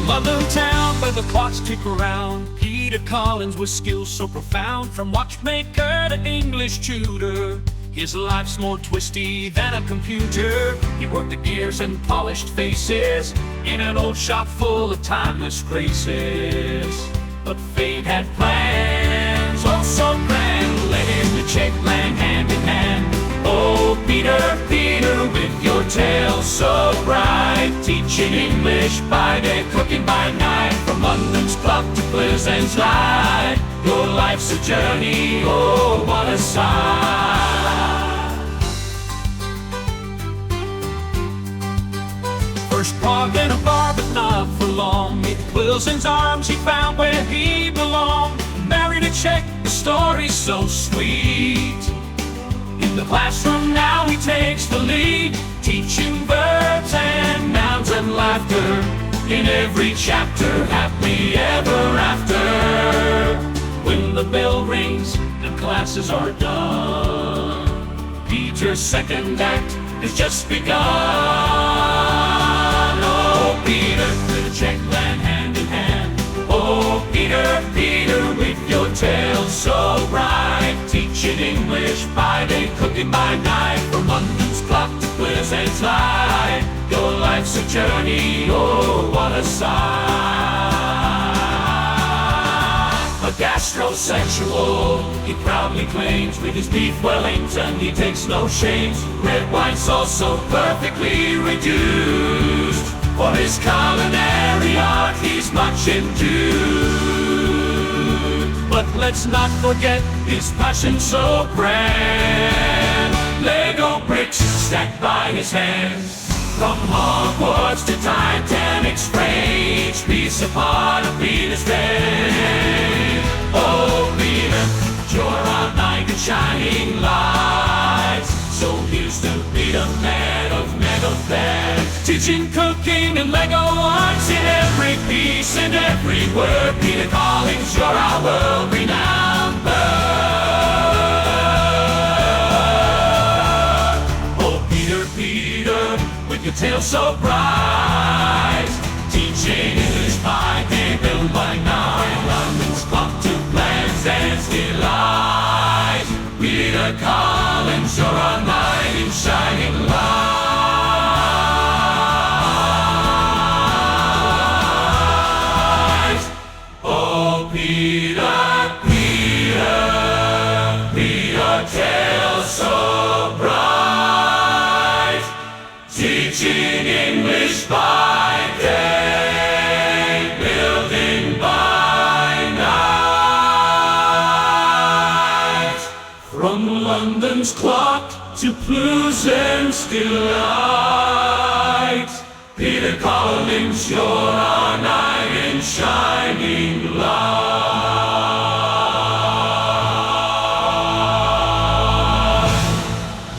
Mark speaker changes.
Speaker 1: London town where the clocks tick around, Peter Collins with skills so profound. From watchmaker to English tutor, his life's more twisty than a computer. He worked the gears and polished faces in an old shop full of timeless graces. But fate had plans, oh so grand, led him to Czech land hand in hand. Oh Peter, Peter, with your tale so bright, teaching English by day, cooking by night. From London's clock to Plzeň's light, your life's a journey, oh what a sight. First Prague, then a bar, but not for long. In Plzeň's arms he found where he belonged. Married a Czech, the story's so sweet. In the classroom now he takes the lead, teaching verbs and nouns and laughter. In every chapter, happily ever after. When the bell rings and classes are done, Peter's second act has just begun. Oh Peter, with Czech land hand in hand. Oh Peter, Peter, with your tale so bright, teaching English by day, cooking by night. From London's clock to Plzeň's light, your life's a journey, oh what a sight. A gastrosexual, he proudly claims, with his beef Wellington he takes no shames. Red wine sauce so perfectly reduced, for his culinary art he's much endued. But let's not forget his passion so grand, Lego bricks stacked by his hands. From Hogwarts to Titanic's frame, each piece a part of Peter's day. Oh Peter, you're our knight in shining lights. So here's to Peter, man of mega facts, teaching cooking and Lego arts in every piece and every word. Peter Collings, you're our world-renowned bird. Oh Peter, Peter, with your tale so bright, teaching English by day, built by night. London's clock to Plzeň's delight. Peter Collins, you're our knight in shining light. Oh Peter, Peter, Peter, tale so bright, teaching English by day, building by night. From London's clock to Plzeň's delight, Peter Collins, you're our knight.